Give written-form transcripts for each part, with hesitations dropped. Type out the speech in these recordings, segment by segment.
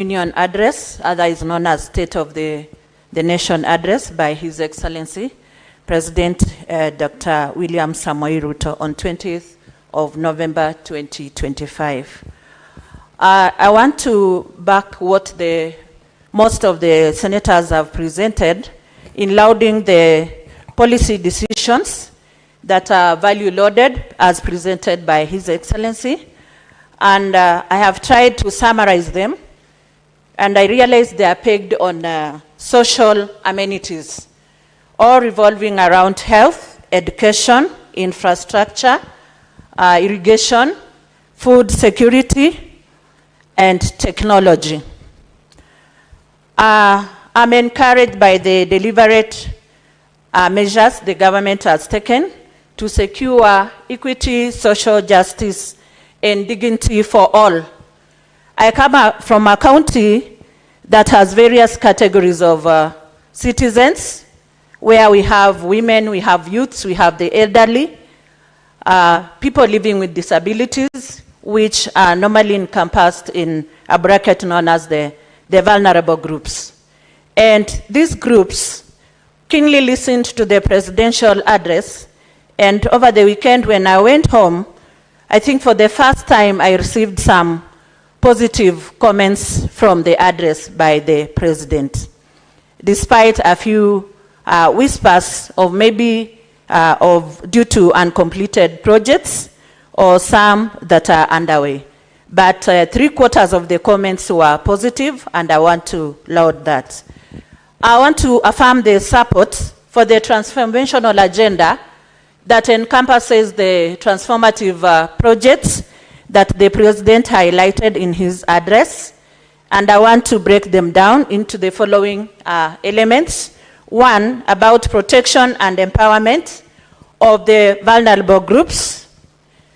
Union Address, otherwise known as State of the Nation Address by His Excellency, President Dr. William Samoei Ruto on 20th of November 2025. I want to back what most of the senators have presented in lauding the policy decisions that are value-loaded as presented by His Excellency. And I have tried to summarize them, and I realize they are pegged on social amenities, all revolving around health, education, infrastructure, irrigation, food security, and technology. I'm encouraged by the deliberate measures the government has taken to secure equity, social justice, and dignity for all. I come from a county that has various categories of citizens, where we have women, we have youths, we have the elderly, people living with disabilities, which are normally encompassed in a bracket known as the vulnerable groups. And these groups keenly listened to the presidential address, and over the weekend when I went home, I think for the first time I received some positive comments from the address by the president, despite a few whispers of maybe due to uncompleted projects or some that are underway. But 3/4 of the comments were positive, and I want to laud that. I want to affirm the support for the transformational agenda that encompasses the transformative projects that the president highlighted in his address. And I want to break them down into the following elements. One, about protection and empowerment of the vulnerable groups.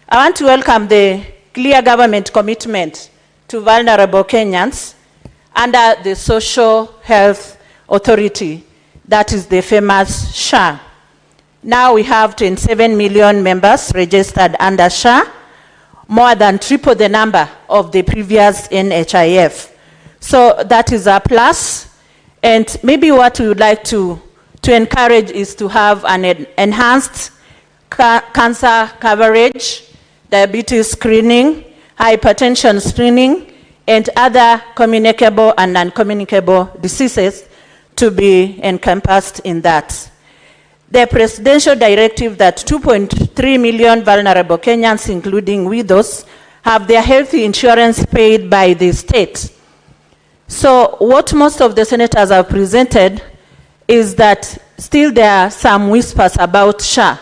I want to welcome the clear government commitment to vulnerable Kenyans under the Social Health Authority, that is the famous SHA. Now we have 27 million members registered under SHA, more than triple the number of the previous NHIF. So that is a plus. And maybe what we would like to encourage is to have an enhanced cancer coverage, diabetes screening, hypertension screening, and other communicable and non-communicable diseases to be encompassed in that. The presidential directive that 2.3 million vulnerable Kenyans, including widows, have their health insurance paid by the state. So what most of the senators have presented is that still there are some whispers about SHA.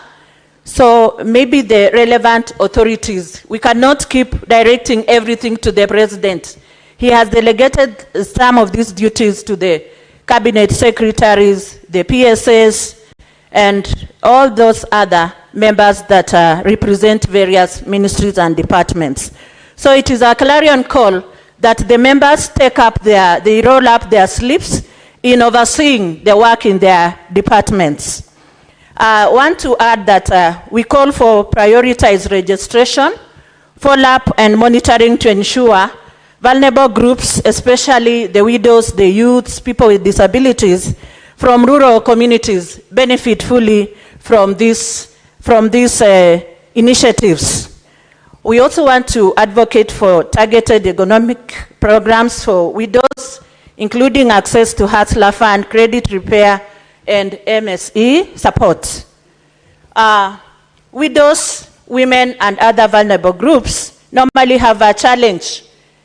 So maybe the relevant authorities, we cannot keep directing everything to the president. He has delegated some of these duties to the cabinet secretaries, the PSS, and all those other members that represent various ministries and departments. So it is a clarion call that the members they roll up their sleeves in overseeing the work in their departments. I want to add that we call for prioritized registration, follow-up and monitoring to ensure vulnerable groups, especially the widows, the youths, people with disabilities, from rural communities benefit fully from these initiatives. We also want to advocate for targeted economic programs for widows, including access to Hustler Fund, credit repair, and MSE support. Widows, women, and other vulnerable groups normally have a challenge.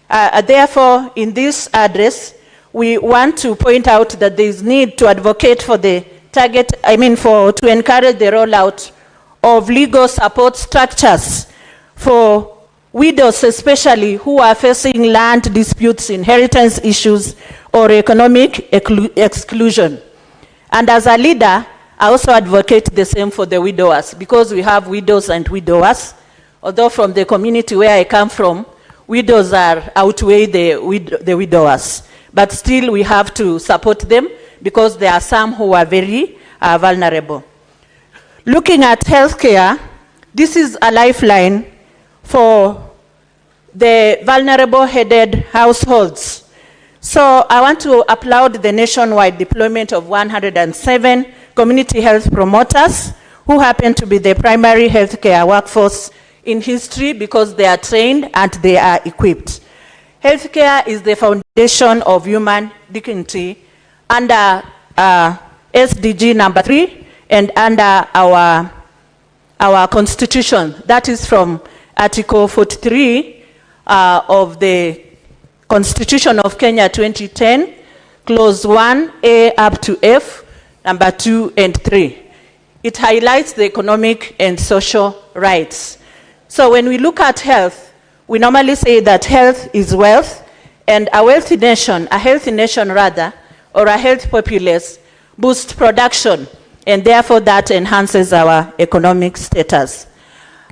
Therefore, in this address, we want to point out that there is need to advocate for to encourage the rollout of legal support structures for widows, especially who are facing land disputes, inheritance issues, or economic exclusion. And as a leader, I also advocate the same for the widowers, because we have widows and widowers. Although from the community where I come from, widows outweigh the widowers. But still we have to support them, because there are some who are very vulnerable. Looking at healthcare, this is a lifeline for the vulnerable headed households. So I want to applaud the nationwide deployment of 107 community health promoters who happen to be the primary healthcare workforce in history because they are trained and they are equipped. Healthcare is the foundation of human dignity under SDG number 3 and under our constitution. That is from Article 43 of the Constitution of Kenya 2010, Clause 1A up to F, number 2 and 3. It highlights the economic and social rights. So when we look at health, we normally say that health is wealth, and a healthy nation rather, or a healthy populace boosts production, and therefore that enhances our economic status.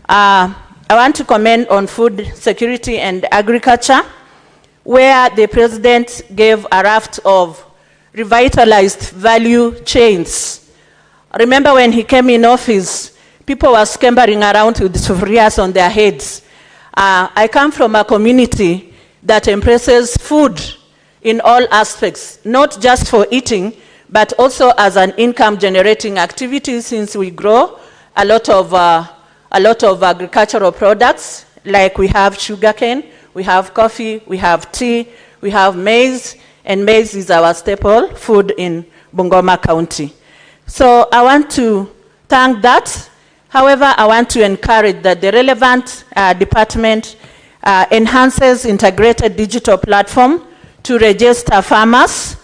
I want to comment on food security and agriculture, where the president gave a raft of revitalized value chains. Remember when he came in office, people were scampering around with Sufurias on their heads. I come from a community that embraces food in all aspects, not just for eating, but also as an income-generating activity, since we grow a lot of agricultural products, like we have sugarcane, we have coffee, we have tea, we have maize, and maize is our staple food in Bungoma County. So I want to thank that. However, I want to encourage that the relevant department enhances integrated digital platform to register farmers,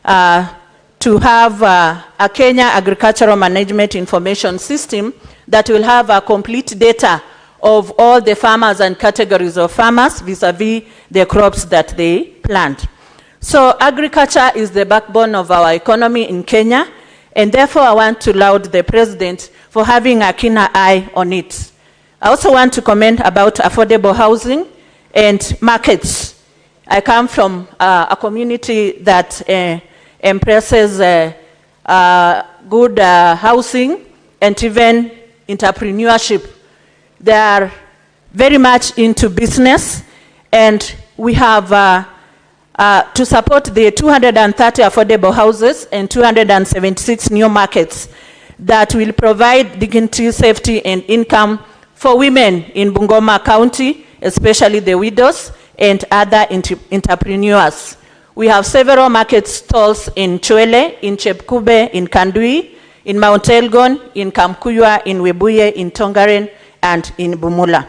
to have a Kenya Agricultural Management Information System that will have a complete data of all the farmers and categories of farmers vis-a-vis the crops that they plant. So agriculture is the backbone of our economy in Kenya, and therefore I want to laud the president for having a keener eye on it. I also want to comment about affordable housing and markets. I come from a community that embraces good housing and even entrepreneurship. They are very much into business, and we have to support the 230 affordable houses and 276 new markets that will provide dignity, safety, and income for women in Bungoma County, especially the widows and other entrepreneurs. We have several market stalls in Chwele, in Chepkube, in Kandui, in Mount Elgon, in Kamkuywa, in Webuye, in Tongaren, and in Bumula.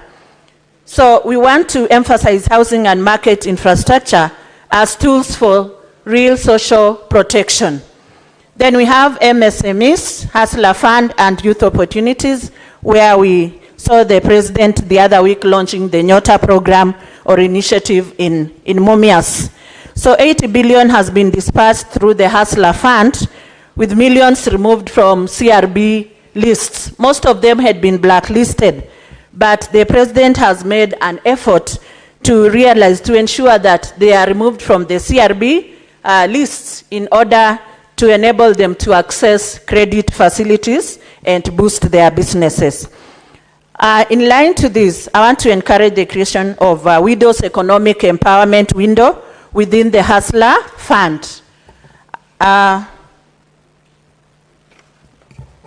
So we want to emphasize housing and market infrastructure as tools for real social protection. Then we have MSMEs, Hustler Fund, and Youth Opportunities, where we saw the president the other week launching the Nyota program or initiative in Mumias. So 80 billion has been dispersed through the Hustler Fund, with millions removed from CRB lists. Most of them had been blacklisted, but the president has made an effort to ensure that they are removed from the CRB lists in order to enable them to access credit facilities and boost their businesses. In line to this, I want to encourage the creation of a widows economic empowerment window within the Hustler Fund.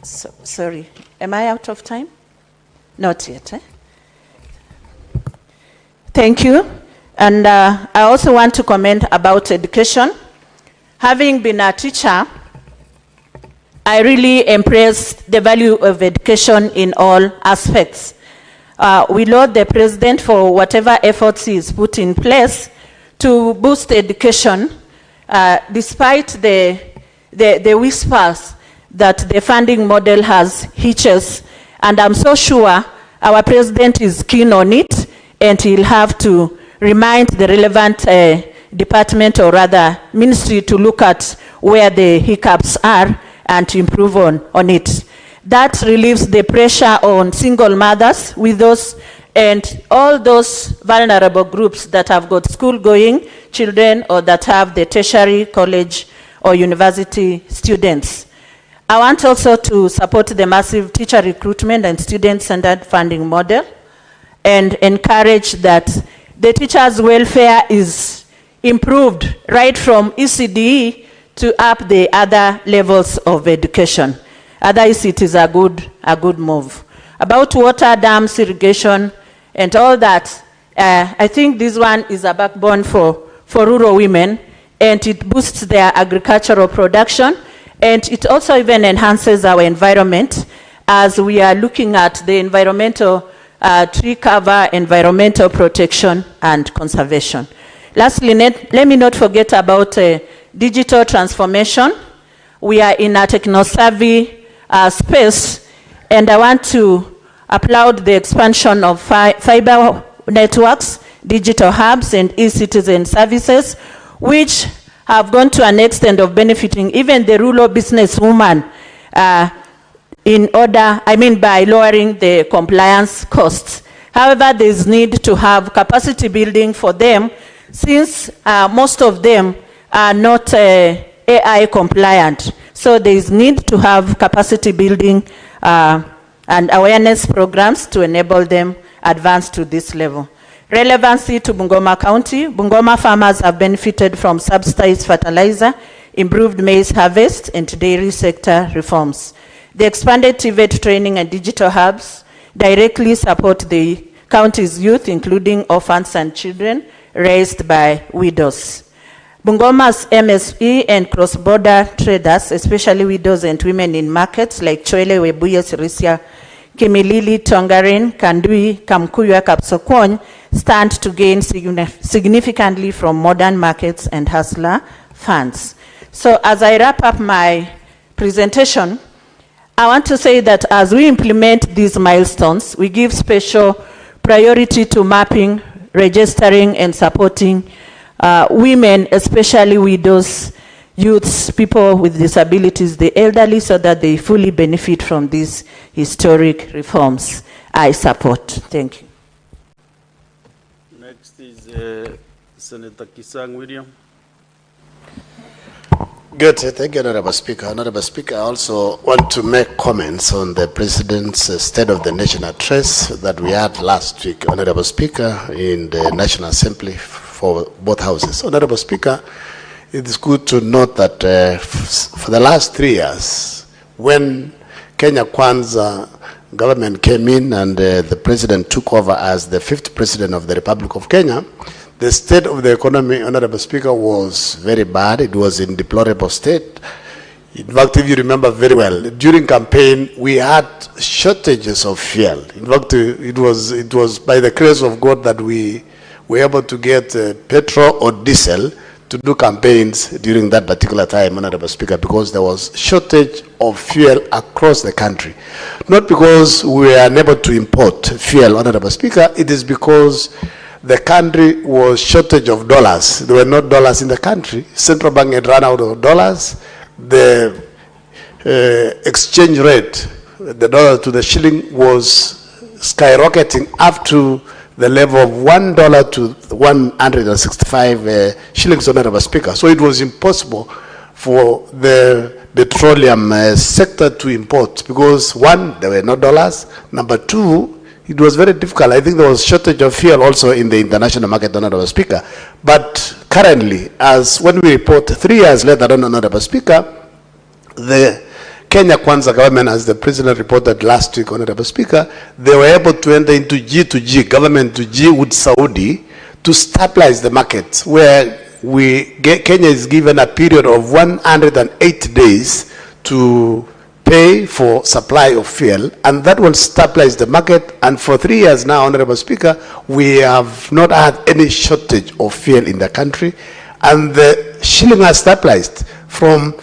Sorry, am I out of time? Not yet. Thank you. And I also want to comment about education. Having been a teacher, I really embrace the value of education in all aspects. We laud the president for whatever efforts he's put in place to boost education, despite the whispers that the funding model has hitches. And I'm so sure our president is keen on it, and he'll have to remind the relevant department, or rather ministry, to look at where the hiccups are and to improve on it. That relieves the pressure on single mothers, widows, and all those vulnerable groups that have got school-going children or that have the tertiary, college, or university students. I want also to support the massive teacher recruitment and student-centered funding model, and encourage that the teachers' welfare is improved right from ECDE to up the other levels of education. Otherwise, it is a good move. About water, dams, irrigation, and all that, I think this one is a backbone for rural women, and it boosts their agricultural production, and it also even enhances our environment as we are looking at the environmental tree cover, environmental protection, and conservation. Lastly, let me not forget about digital transformation. We are in a techno-savvy space, and I want to applaud the expansion of fiber networks, digital hubs, and e-citizen services, which have gone to an extent of benefiting even the rural businesswoman by lowering the compliance costs. However, there is need to have capacity building for them, since most of them are not AI compliant. So there is need to have capacity building and awareness programs to enable them advance to this level. Relevancy to Bungoma County. Bungoma farmers have benefited from subsidized fertilizer, improved maize harvest, and dairy sector reforms. The expanded TVET training and digital hubs directly support the county's youth, including orphans and children raised by widows. Bungoma's MSE and cross-border traders, especially widows and women in markets like Chwele, Webuye, Sirisia, Kimilili, Tongarin, Kandui, Kamkuya, Kapsokon, stand to gain significantly from modern markets and hustler funds. So as I wrap up my presentation, I want to say that as we implement these milestones, we give special priority to mapping, registering, and supporting women, especially widows, youths, people with disabilities, the elderly, so that they fully benefit from these historic reforms. I support. Thank you. Next is Senator Kisang William. Good. Thank you, Honorable Speaker. Honorable Speaker, I also want to make comments on the President's State of the Nation address that we had last week, Honorable Speaker, in the National Assembly for both houses. Honorable Speaker, it is good to note that for the last 3 years, when Kenya Kwanza government came in and the President took over as the 5th President of the Republic of Kenya, the state of the economy, Honorable Speaker, was very bad. It was in deplorable state. In fact, if you remember very well, during campaign, we had shortages of fuel. In fact, it was by the grace of God that we were able to get petrol or diesel to do campaigns during that particular time, Honorable Speaker, because there was shortage of fuel across the country. Not because we were unable to import fuel, Honorable Speaker, it is because the country was shortage of dollars. There were no dollars in the country. Central Bank had run out of dollars. The exchange rate, the dollar to the shilling, was skyrocketing up to the level of $1 to 165 shillings, Honorable Speaker. So it was impossible for the petroleum sector to import because, one, there were no dollars. Number two, it was very difficult. I think there was shortage of fuel also in the international market, Honorable Speaker. But currently, as when we report 3 years later, Honorable Speaker, the Kenya Kwanza government, as the President reported last week, Honorable Speaker, they were able to enter into G2G, government to G with Saudi, to stabilize the market, where Kenya is given a period of 108 days to pay for supply of fuel, and that will stabilize the market. And for 3 years now, Honorable Speaker, we have not had any shortage of fuel in the country, and the shilling has stabilized from,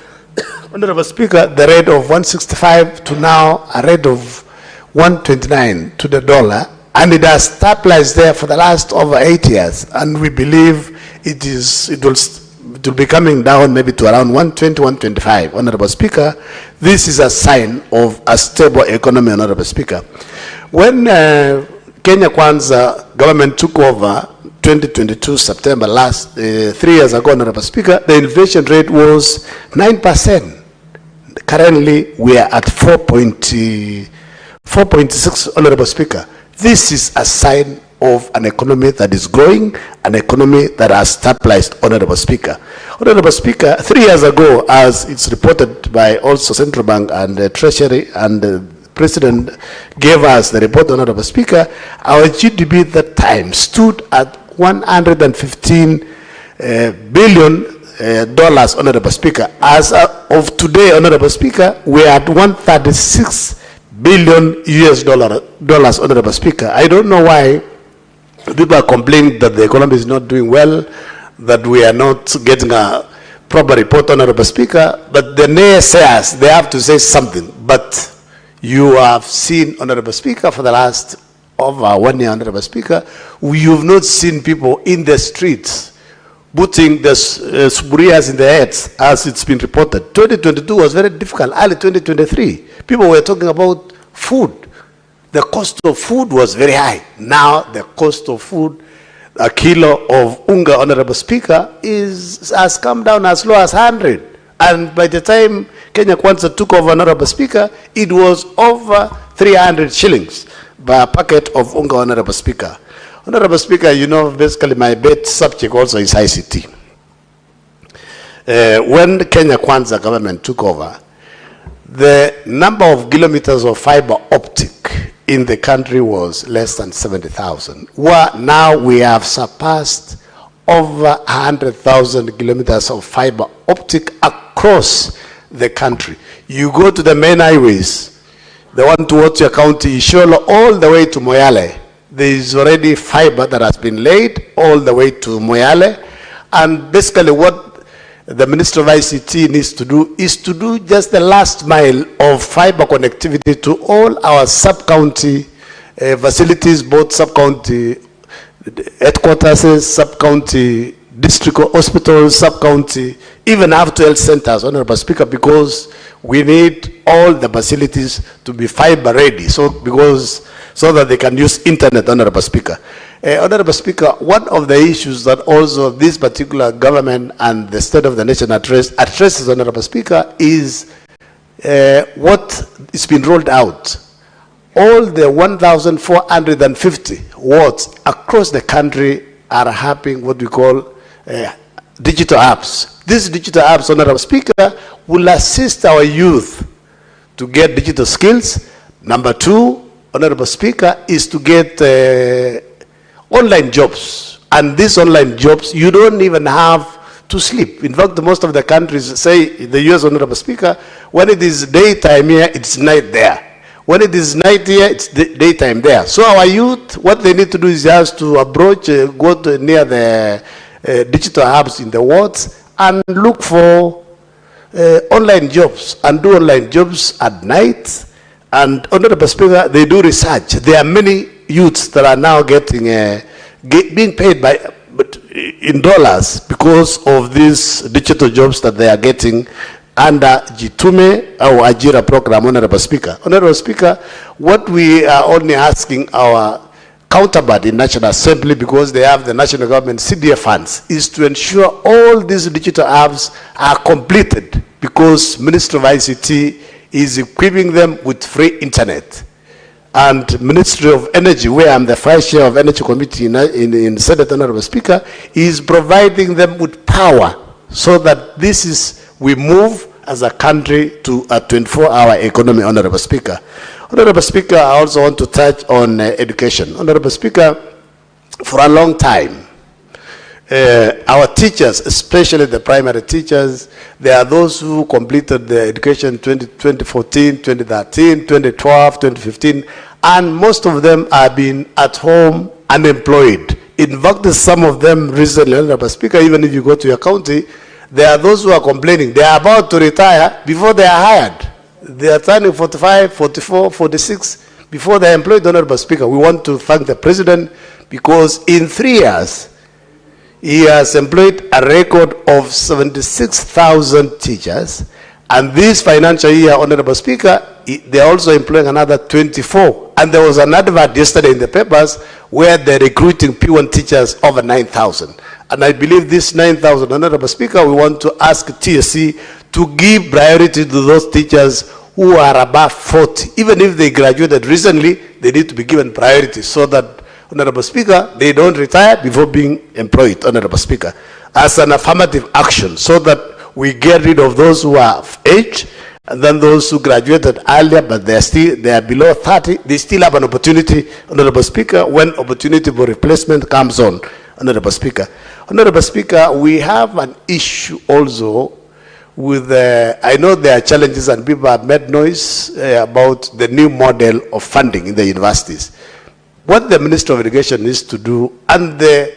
Honorable Speaker, the rate of 165 to now a rate of 129 to the dollar, and it has stabilized there for the last over 8 years, and we believe it will be coming down maybe to around 120, 125. Honorable Speaker, this is a sign of a stable economy, Honorable Speaker. When Kenya Kwanza government took over 2022 September last 3 years ago, Honorable Speaker, the inflation rate was 9%. Currently, we are at 4.6, Honorable Speaker. This is a sign of an economy that is growing, an economy that has stabilized, Honorable Speaker. Honorable Speaker, 3 years ago, as it's reported by also Central Bank and the Treasury, and the President gave us the report, Honorable Speaker, our GDP at that time stood at $115 billion, Honorable Speaker. As of today, Honorable Speaker, we are at $136 billion US dollars, Honorable Speaker. I don't know why people are complaining that the economy is not doing well, that we are not getting a proper report, Honorable Speaker, but the naysayers, they have to say something. But you have seen, Honorable Speaker, for the last over 1 year, Honorable Speaker, you've not seen people in the streets putting the Sufurias in the heads, as it's been reported. 2022 was very difficult. Early 2023, people were talking about food. The cost of food was very high. Now the cost of food, a kilo of unga, Honorable Speaker, has come down as low as 100. And by the time Kenya Kwanza took over, Honorable Speaker, it was over 300 shillings by a packet of unga, Honorable Speaker. Honorable Speaker, you know, basically my best subject also is ICT. When the Kenya Kwanza government took over, the number of kilometers of fiber optic in the country was less than 70,000. Now we have surpassed over 100,000 kilometers of fiber optic across the country. You go to the main highways, the one towards your county, Isholo, all the way to Moyale. There is already fiber that has been laid all the way to Moyale. And basically what the Minister of ICT needs to do is to do just the last mile of fiber connectivity to all our sub-county facilities, both sub-county headquarters, sub-county district hospitals, sub-county, even after health centers, Honorable Speaker, because we need all the facilities to be fiber ready, so that they can use internet, Honorable Speaker. Honorable Speaker, one of the issues that also this particular government and the State of the Nation addresses, Honorable Speaker, is what is being rolled out. All the 1,450 wards across the country are having what we call digital apps. These digital apps, Honorable Speaker, will assist our youth to get digital skills. Number two, Honorable Speaker, is to get online jobs. And these online jobs, you don't even have to sleep. In fact, most of the countries, say the US, Honorable Speaker, when it is daytime here, it's night there. When it is night here, it's daytime there. So our youth, what they need to do is just to approach, go to near the digital hubs in the wards and look for online jobs and do online jobs at night. And Honorable Speaker, they do research. There are many youths that are now getting being paid in dollars because of these digital jobs that they are getting under Jitume or Ajira program, Honorable Speaker. Honorable Speaker, what we are only asking our counterpart in National Assembly, because they have the national government CDF funds, is to ensure all these digital apps are completed, because Ministry of ICT is equipping them with free internet. And Ministry of Energy, where I'm the Vice Chair of Energy Committee in Senate, Honorable Speaker, is providing them with power so that we move as a country to a 24-hour economy, Honorable Speaker. Honorable Speaker, I also want to touch on education. Honorable Speaker, for a long time, our teachers, especially the primary teachers, they are those who completed the education 2014, 2013, 2012, 2015, and most of them are being at home unemployed. In fact, some of them recently, Honorable Speaker, even if you go to your county, there are those who are complaining. They are about to retire before they are hired. They are turning 45, 44, 46 before they are employed, Honorable Speaker. We want to thank the President because in 3 years, he has employed a record of 76,000 teachers. And this financial year, Honorable Speaker, they are also employing another 24. And there was an advert yesterday in the papers where they're recruiting P1 teachers over 9,000. And I believe this 9,000, Honorable Speaker, we want to ask TSC to give priority to those teachers who are above 40. Even if they graduated recently, they need to be given priority so that Honorable Speaker, they don't retire before being employed, Honorable Speaker, as an affirmative action, so that we get rid of those who are of age, and then those who graduated earlier, but they are below 30, they still have an opportunity, Honorable Speaker, when opportunity for replacement comes on, Honorable Speaker. Honorable Speaker, we have an issue also with, I know there are challenges and people have made noise about the new model of funding in the universities. What the Minister of Education needs to do, and the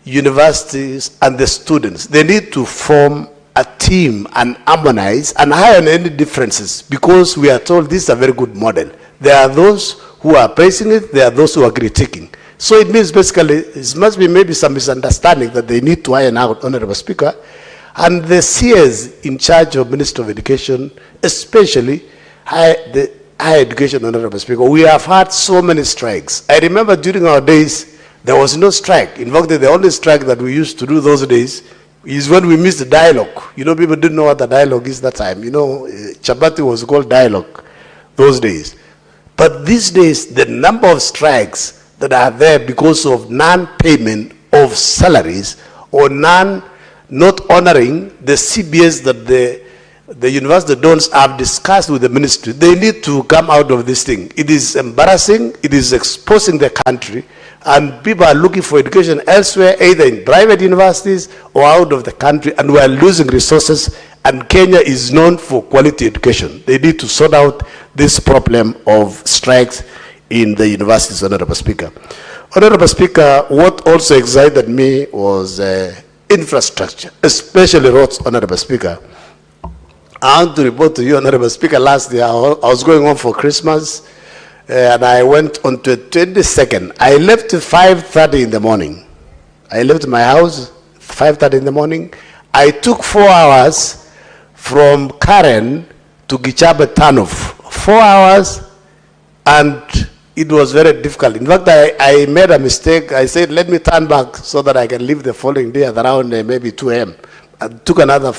universities and the students, they need to form a team and harmonize and iron any differences, because we are told this is a very good model. There are those who are praising it, there are those who are critiquing. So it means basically it must be maybe some misunderstanding that they need to iron out, Honorable Speaker. And the CS in charge of Minister of Education, especially the higher education, Honorable Speaker, we have had so many strikes. I remember during our days, there was no strike. In fact, the only strike that we used to do those days is when we missed the dialogue. You know, people didn't know what the dialogue is that time. You know, Chabati was called dialogue those days. But these days, the number of strikes that are there because of non-payment of salaries or not honoring the CBS that the university dons have discussed with the ministry, they need to come out of this thing. It is embarrassing, it is exposing the country, and people are looking for education elsewhere, either in private universities or out of the country, and we are losing resources, and Kenya is known for quality education. They need to sort out this problem of strikes in the universities, Honorable Speaker. Honorable Speaker, what also excited me was infrastructure, especially roads, Honorable Speaker. I want to report to you, Honorable Speaker, last year I was going home for Christmas, and I went on to 22nd. I left at 5:30 in the morning. I left my house 5:30 in the morning. I took 4 hours from Karen to Gichabe Tanof. 4 hours, and it was very difficult. In fact, I made a mistake. I said, let me turn back so that I can leave the following day at around maybe 2 a.m. I took another